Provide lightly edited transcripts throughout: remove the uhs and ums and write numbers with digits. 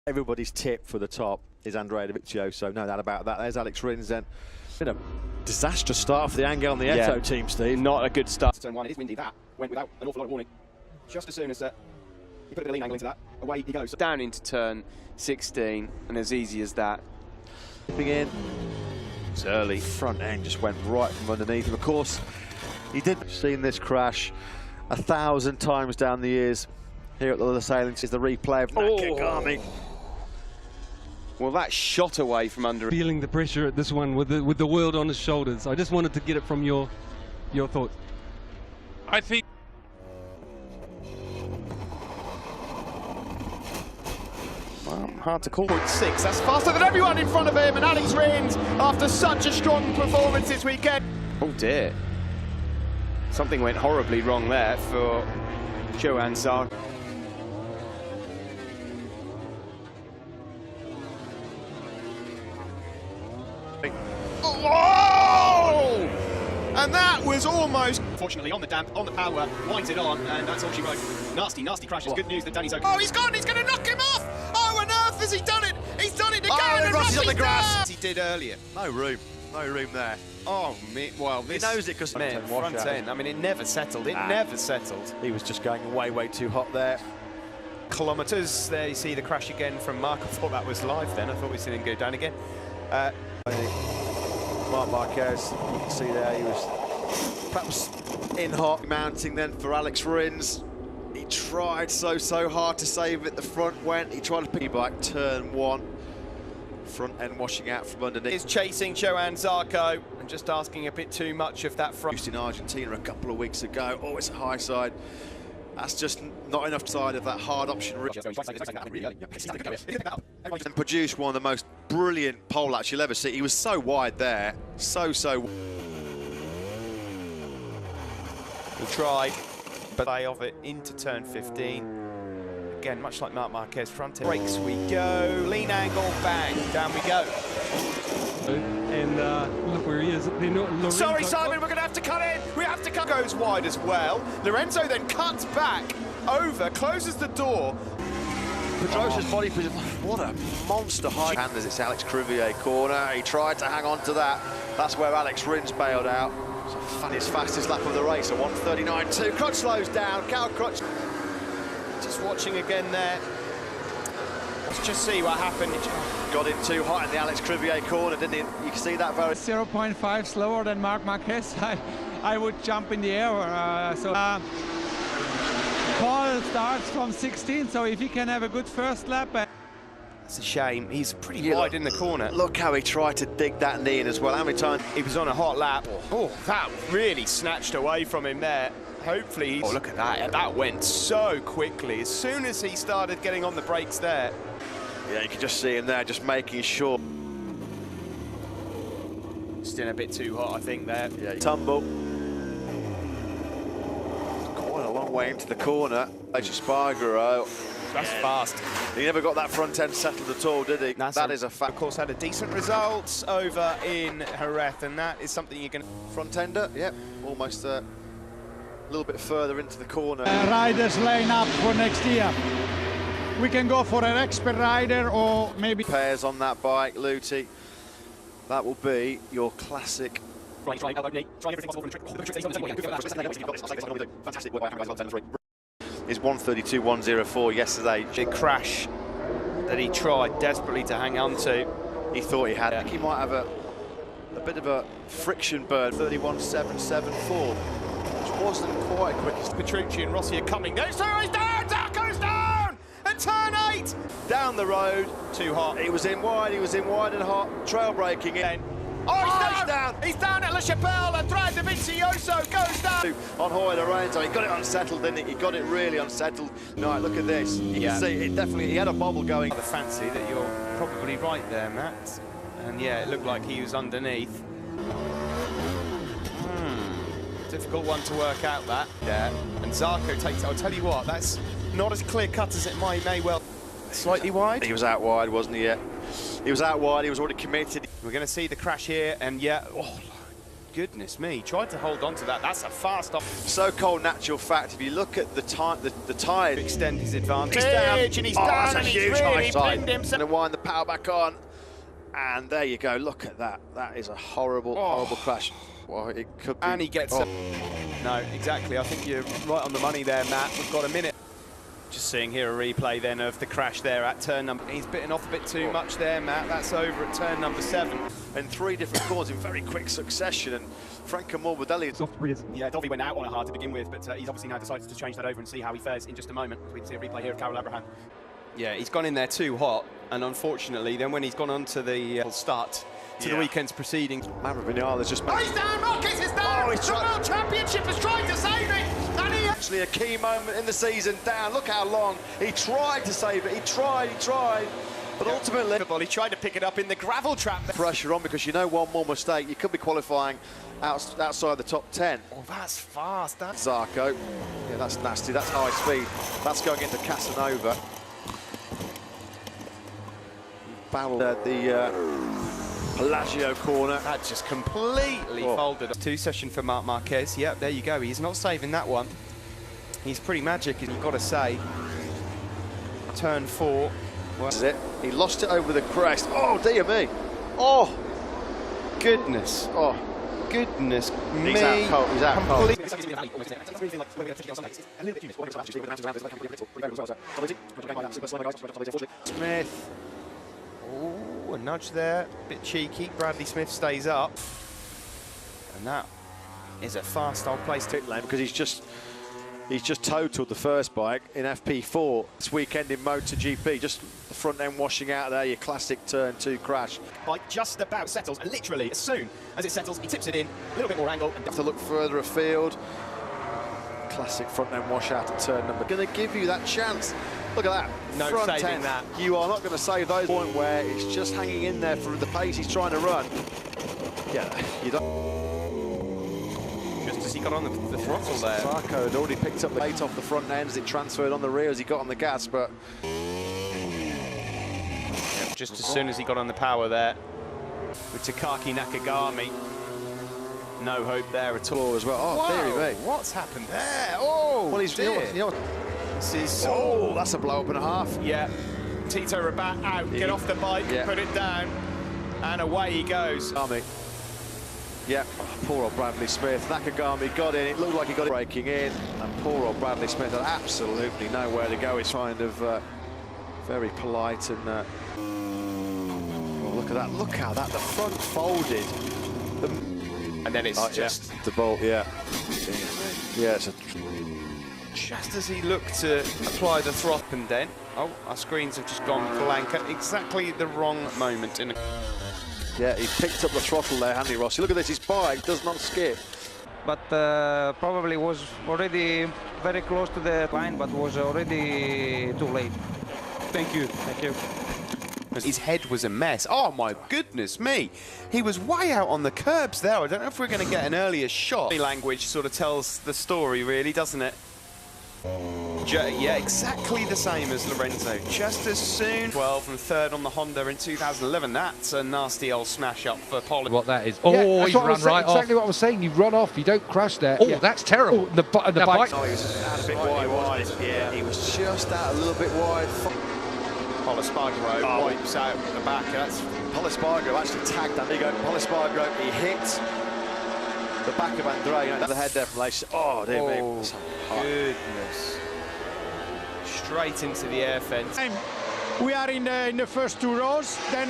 Everybody's tip for the top is Andrea Dovizioso, no doubt about that. There's Alex Rins then. Been a disastrous start for the Angel and the Eto team, Steve. Not a good start. Turn one, it is windy. That went without an awful lot of warning. Just as soon as he put a bit of lean angle into that, away he goes. Down into turn 16, and as easy as that. Dipping in. It's early. Front end just went right from underneath him. Of course, he did. Seen this crash 1,000 times down the years. Here at the Assailants is the replay of Nakagami. Well, that shot away from under. Feeling the pressure at this one with the world on his shoulders. I just wanted to get it from your thoughts. I think Well, hard to call. 0.6, that's faster than everyone in front of him, and Alex Rins, after such a strong performance this weekend. Oh dear. Something went horribly wrong there for Johan Zark. Oh! And that was almost... Fortunately, on the damp, on the power, winds it on, and that's all she wrote. Nasty, nasty crashes. Good news that Danny's okay. Oh, he's gone! He's going to knock him off! Oh, on earth has he done it? He's done it again! and Rossi's on the grass! He did earlier. No room there. Oh, well, He knows it because front end. I mean, it never settled. It never settled. He was just going way too hot there. Kilometres. There you see the crash again from Mark. I thought that was live then. I thought we'd seen him go down again. Marc Marquez, you can see there, he was perhaps in hot. Mounting then for Alex Rins. He tried so hard to save it. The front went. He tried to pick it back. Turn one. Front end washing out from underneath. Is chasing Johan Zarco and just asking a bit too much of that front. Used in Argentina a couple of weeks ago. Oh, it's a high side. That's just not enough side of that hard option. And produced one of the most brilliant pole laps you'll ever see. He was so wide there, so. He tried, but they of it into turn 15. Again, much like Marc Marquez, front end. Brakes we go, lean angle, bang, down we go. And look where he is. Sorry, Simon, we're going to have to cut in. We have to cut. Goes wide as well. Lorenzo then cuts back over, closes the door. Pedrosa's body position. What a monster high. And as it's Alex Crivier corner, he tried to hang on to that. That's where Alex Rins bailed out. His fastest lap of the race, a 1:39.2. Crutch slows down. Cal Crutch. Just watching again there. Let's just see what happened. Got in too hot in the Alex Crivier corner, didn't he? You can see that very... 0.5 slower than Marc Marquez. I would jump in the air. Paul starts from 16, so if he can have a good first lap... It's a shame. He's pretty wide in the corner. Look how he tried to dig that knee in as well. How many times... He was on a hot lap. Oh, that really snatched away from him there. Hopefully he's... Oh, look at that. That went so quickly. As soon as he started getting on the brakes there. Yeah, you can just see him there, just making sure. Still a bit too hot, I think, there. Yeah, tumble. Quite a long way into the corner. Spargaro. That's fast. He never got that front end settled at all, did he? That is a fact. Of course, had a decent result over in Jerez, and that is something you can... Front ender, yep. Almost a little bit further into the corner. Riders line up for next year. We can go for an expert rider or maybe... Pairs on that bike, Luti. That will be your classic... Trying everything possible Fantastic work by Hamilton. Is 1:32.104 yesterday. Big crash that he tried desperately to hang on to. He thought he had. I think he might have a bit of a friction burn. 31.774, which wasn't quite quick. Petrucci and Rossi are coming. Those two is down! Zarco's down! And turn 8! Down the road. Too hot. He was in wide and hot. Trail braking in. Oh, he's down! He's down at La Chapelle. Andrea Dovizioso goes down. On Hoy Lorenzo, he got it unsettled, didn't he? He got it really unsettled. No, look at this. You can see it definitely. He had a bobble going. The fancy that you're probably right there, Matt. And yeah, it looked like he was underneath. Difficult one to work out that. Yeah. And Zarco takes it. I'll tell you what, that's not as clear cut as it may well. Slightly wide. He was out wide, wasn't he? Yeah. He was out wide. He was already committed. We're going to see the crash here, and yeah, goodness me. Tried to hold on to that. That's a fast off. So-called natural fact, if you look at the tyre, Extend his advantage. He's down, and he's down, that's a and he's huge really high side. pinned himself. And wind the power back on. And there you go, look at that. That is a horrible, horrible crash. Well, it could be. And he gets No, exactly. I think you're right on the money there, Matt. We've got a minute. Just seeing here a replay then of the crash there at turn number. He's bitten off a bit too much there, Matt. That's over at turn number 7. And 3 different corners in very quick succession. And Franco Morbidelli. Yeah, Dovi went out on a hard to begin with, but he's obviously now decided to change that over and see how he fares in just a moment. We can see a replay here of Karel Abraham. Yeah, he's gone in there too hot, and unfortunately, then when he's gone on to the start to the weekend's proceedings. Maverick Vinales just made. Oh, he's down, Marquez is down! Oh, he's the World Championship has tried to save it, and he... Actually a key moment in the season down. Look how long he tried to save it. He tried. But ultimately... He tried to pick it up in the gravel trap. Pressure on, because you know one more mistake, you could be qualifying outside the top 10. Oh, that's fast. That's... Zarco. Yeah, that's nasty. That's high speed. That's going into Casanova. Battle the Pelagio corner. That just completely folded. 2 session for Marc Marquez. Yep, there you go. He's not saving that one. He's pretty magic, you've got to say. Turn 4. This is it. He lost it over the crest. Oh, dear me. Oh, Goodness. oh. Goodness me. He's out cold. He's out cold. Smith. Oh, a nudge there. Bit cheeky. Bradley Smith stays up. And that is a fast old place to Lane, because he's just totaled the first bike in FP4 this weekend in MotoGP. Just the front end washing out there, your classic turn 2 crash. Bike just about settles, and literally as soon as it settles, he tips it in, a little bit more angle. And Have to look further afield. Classic front end washout at turn number. Going to give you that chance. Look at that. No front saving end. that. You are not going to save those. Point where it's just hanging in there for the pace he's trying to run. Yeah, you don't. just as he got on the throttle there. Zarco had already picked up the weight off the front end as it transferred on the rear as he got on the gas, but Yeah, just as soon as he got on the power there with Takaki Nakagami. No hope there at all as well. Oh, dearie me. What's happened there? Oh, Well, he's dear. you know what? This is... Oh, that's a blow up and a half. Yeah, Tito Rabat out, get off the bike, Yeah. put it down, and away he goes. Nakagami. Yeah, poor old Bradley Smith. Nakagami got in. It looked like he got it breaking in, and poor old Bradley Smith had absolutely nowhere to go. It's kind of very polite and. Oh, look at that! Look how that the front folded. And then it's just... the bolt. Yeah. Yeah, it's a. Just as he looked to apply the throttle and then... Oh, our screens have just gone blank at exactly the wrong moment. Yeah, he picked up the throttle there, Andy Rossi. Look at this, his bike does not skip. But probably was already very close to the line, but was already too late. Thank you. Thank you. His head was a mess. Oh my goodness me. He was way out on the curbs there. I don't know if we're going to get an earlier shot. Language sort of tells the story really, doesn't it? Yeah, exactly the same as Lorenzo. Just as soon. 12 and 3rd on the Honda in 2011. That's a nasty old smash up for Polly. What that is. Oh, yeah, he's run right off. Exactly what I was saying. You run off, you don't crash there. Oh, that's terrible. Oh, the bike. Oh, he was out a bit wide. Yeah, he was just out a little bit wide. Polispargo wipes out the back. That's Polispargo actually tagged that. There you go. Polispargo, he hit the back of Andrea. You know, the head there from Lace. Oh, dear me. Goodness. Straight into the air fence. We are in the first 2 rows, then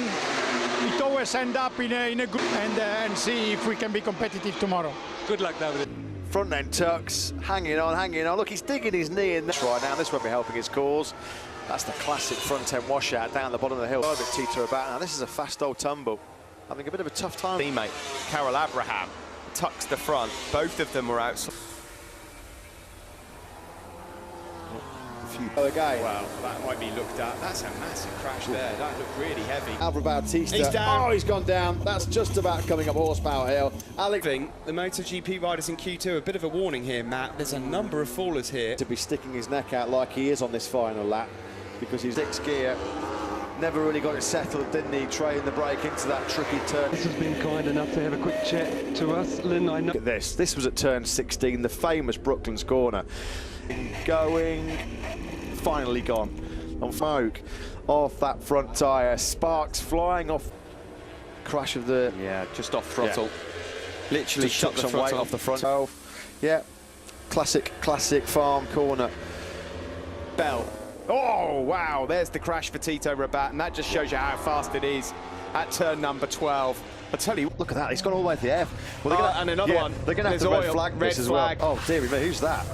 it always end up in a group and see if we can be competitive tomorrow. Good luck, David. Front end tucks, hanging on, hanging on. Look, he's digging his knee in there. Right now, this won't be helping his cause. That's the classic front end washout down the bottom of the hill. A bit Tito about now. This is a fast old tumble. Having a bit of a tough time. Teammate Karel Abraham tucks the front. Both of them were out. Again. Well, that might be looked at. That's a massive crash there. That looked really heavy. Alvaro Bautista. He's down. Oh, he's gone down. That's just about coming up Horsepower Hill. Alex The MotoGP riders in Q2, a bit of a warning here, Matt. There's a number of fallers here. to be sticking his neck out like he is on this final lap, because he's 6th gear. never really got it settled, didn't he? Trailing the brake into that tricky turn. This has been kind enough to have a quick chat to us. Lynn, I know. Look at this. This was at turn 16, the famous Brooklands corner. Going, finally gone. On smoke off that front tyre. Sparks flying off. Crash of the... Yeah, just off throttle. Yeah. Literally Just shut took the some weight throttle off the front. Yeah. Classic farm corner. Bell. Oh, wow, there's the crash for Tito Rabat, and that just shows you how fast it is at turn number 12. I tell you, look at that, he's gone all the way to the F. Well, and another one. They're going to have There's to red oil, flag red this as flag. well. Oh, dearie me, who's that?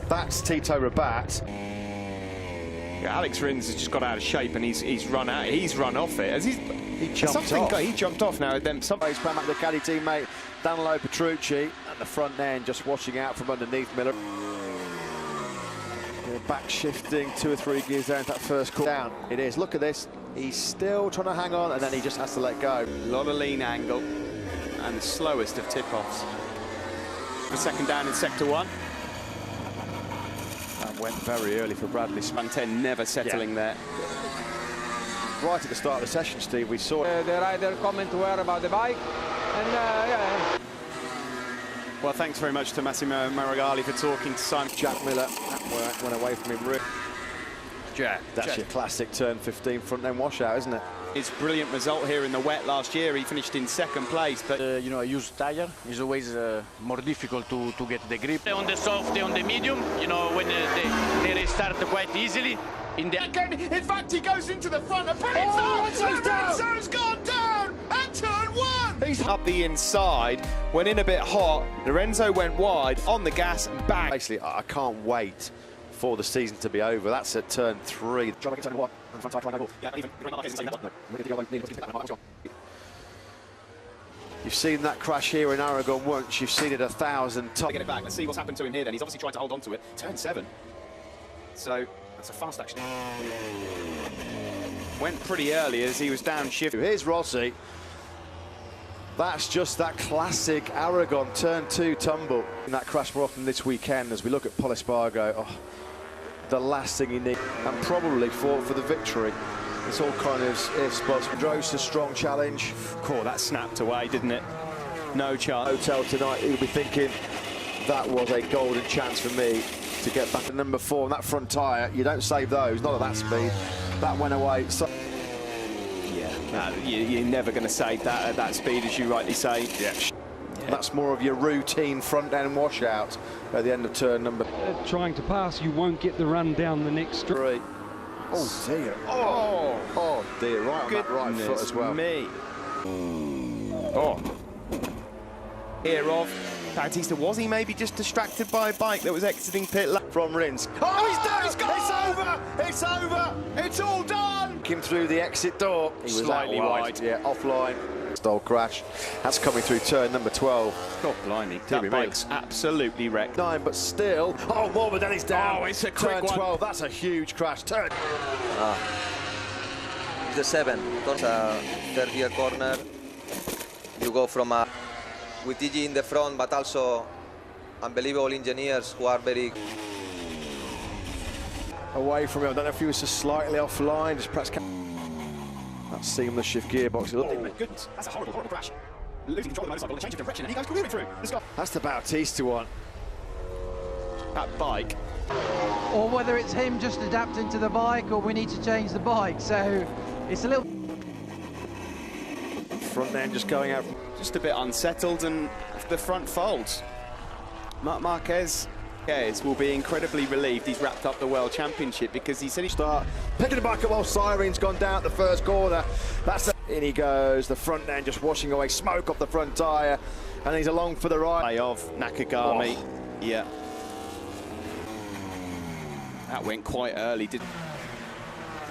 That's Tito Rabat. Yeah, Alex Rins has just got out of shape, and he's run out. He's run off it. He jumped off. He jumped off now. Then He's playing back the caddy teammate, Danilo Petrucci, at the front end, just watching out from underneath Miller. Back shifting 2 or 3 gears down that first corner. Down it is. Look at this. He's still trying to hang on, and then he just has to let go. a lot of lean angle, and the slowest of tip-offs. The second down in sector 1. That went very early for Bradley. Span 10 never settling there. Right at the start of the session, Steve, we saw The rider comment were about the bike, and yeah. Well, thanks very much to Massimo Marigali for talking to Simon. Jack Miller. That went away from him. That's your classic turn 15 front end washout, isn't it? His brilliant result here in the wet last year. He finished in 2nd place, but you know, a used tire is always more difficult to get the grip. On the soft, on the medium, you know, when they restart quite easily. In fact, he goes into the front of Lorenzo's gone down at turn 1. he's up the inside, went in a bit hot. Lorenzo went wide on the gas and bang. Basically, I can't wait for the season to be over. That's at turn 3. You've seen that crash here in Aragon once. You've seen it 1,000 times. Get it back. Let's see what's happened to him here then. He's obviously tried to hold on to it. Turn 7. So that's a fast action. Went pretty early as he was downshift. Here's Rossi. That's just that classic Aragon turn 2 tumble. And that crash more often this weekend as we look at Paul Espargo. Oh, the last thing he needs, and probably fought for the victory. It's all kind of ifs, buts. Drost a strong challenge. Cool, that snapped away, didn't it? No chance. Hotel tonight, he'll be thinking that was a golden chance for me to get back to number 4 on that front tyre. You don't save those, not at that speed. That went away. So you're never going to save that at that speed, as you rightly say. Yeah. That's more of your routine front end washout at the end of turn number. Trying to pass, you won't get the run down the next straight. Oh dear. Oh dear. Right on that right foot as well. Me. Oh. Ear of Bautista. Was he maybe just distracted by a bike that was exiting pit from Rins? Oh, he's done! It's over! It's over! It's all done! Came through the exit door. He was slightly wide. Yeah, offline. Stole crash. That's coming through turn number 12. God blimey. That bike's absolutely wrecked. 9, but still. Oh, Morbidelli's down. Oh, it's a quick turn 12. That's a huge crash. Turn. The 7. Third gear corner. You go from with TG in the front, but also unbelievable engineers who are very away from him. I don't know if he was just slightly offline, just perhaps. That seamless shift gearbox. Oh my goodness, that's a horrible crash. Losing control of the motorcycle, change of direction, and he goes careering through. That's the Bautista one. That bike. Or whether it's him just adapting to the bike, or we need to change the bike. So it's a little. Front end just going out. Just a bit unsettled, and the front folds. Marc Marquez will be incredibly relieved he's wrapped up the World Championship, because he said he'd start picking the bike up while Siren's gone down at the first corner. In he goes, the front end just washing away smoke off the front tyre, and he's along for the ride. Of Nakagami. Oh. Yeah. That went quite early, didn't.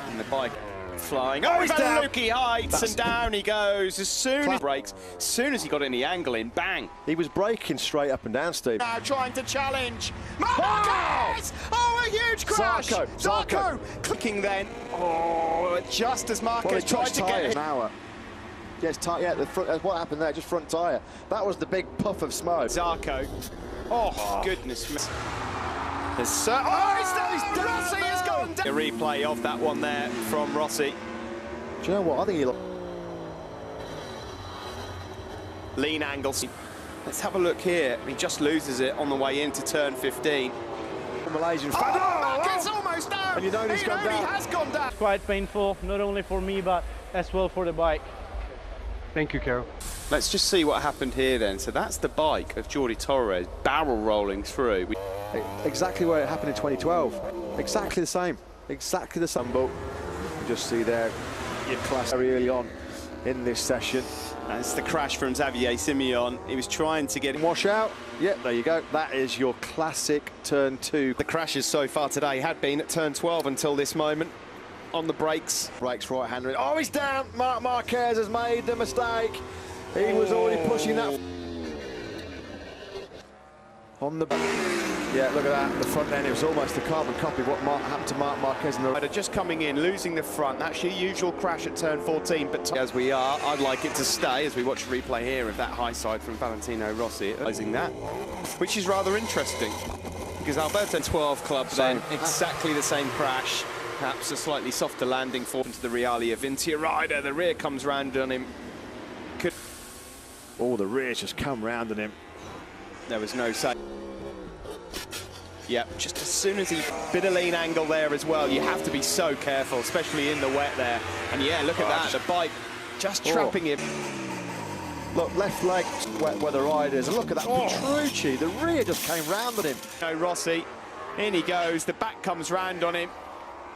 And the bike flying. Oh, he's down. Lukey heights, and down he goes. As soon as brakes, as soon as he got any angle in, bang. He was braking straight up and down, Steve. Now trying to challenge. Marquez! Oh, a huge crash! Zarco! Clicking then. Oh, just as Marquez tried to get it. Yes, yeah, the front, what happened there? Just front tyre. That was the big puff of smoke. Zarco. Oh, goodness me. Rossi has gone down. A replay of that one there from Rossi. Do you know what? I think he'll... Lean angles. Let's have a look here. He just loses it on the way into turn 15. Malaysian fan. It's almost down. And you know he's gone down. Has gone down. Quite painful, not only for me, but as well for the bike. Thank you, Carol. Let's just see what happened here then. So that's the bike of Jordi Torres barrel rolling through. Exactly where it happened in 2012. Exactly the same. Exactly the same. But you just see there your class very early on in this session. That's the crash from Xavier Simeon. He was trying to get wash out. Yep, there you go. That is your classic turn 2. The crashes so far today had been at turn 12 until this moment. On the brakes. Brakes right-hander. Oh, he's down. Marc Marquez has made the mistake. He was already pushing that. On the back. Yeah, look at that. The front end, it was almost a carbon copy of what happened to Marc Marquez. And the just coming in, losing the front. That's your usual crash at turn 14. But as we are, I'd like it to stay as we watch replay here of that high side from Valentino Rossi, realizing that, which is rather interesting. Because Alberto 12 club then, exactly the same crash. Perhaps a slightly softer landing for into the Realia Vintia rider. The rear comes round on him. Oh, the rear just come round on him. There was no say. Yep, just as soon as he bit a lean angle there as well, you have to be so careful, especially in the wet there. And yeah, look at that, the bike just trapping him. Look, left leg, wet weather riders, and look at that Petrucci, the rear just came round on him. No, Rossi, in he goes, the back comes round on him,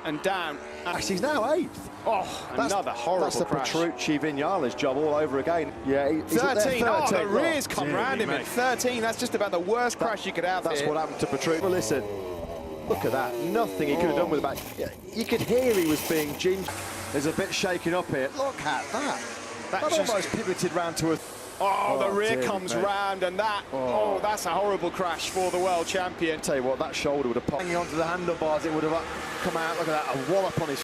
and down. Actually, he's now 8th. Oh, another horrible crash. That's the Petrucci Vinales job all over again. Yeah, he's 13. Oh, the rear's come round him at 13. That's just about the worst crash you could have. That's what happened to Petrucci. Well, listen, look at that. Nothing he could have done with the back. Yeah, you could hear he was being ginger. There's a bit shaken up here. Look at that. That almost pivoted round to a... the rear comes round, and that, that's a horrible crash for the world champion. Tell you what, that shoulder would have popped. Hanging onto the handlebars, it would have come out. Look at that, a wallop on his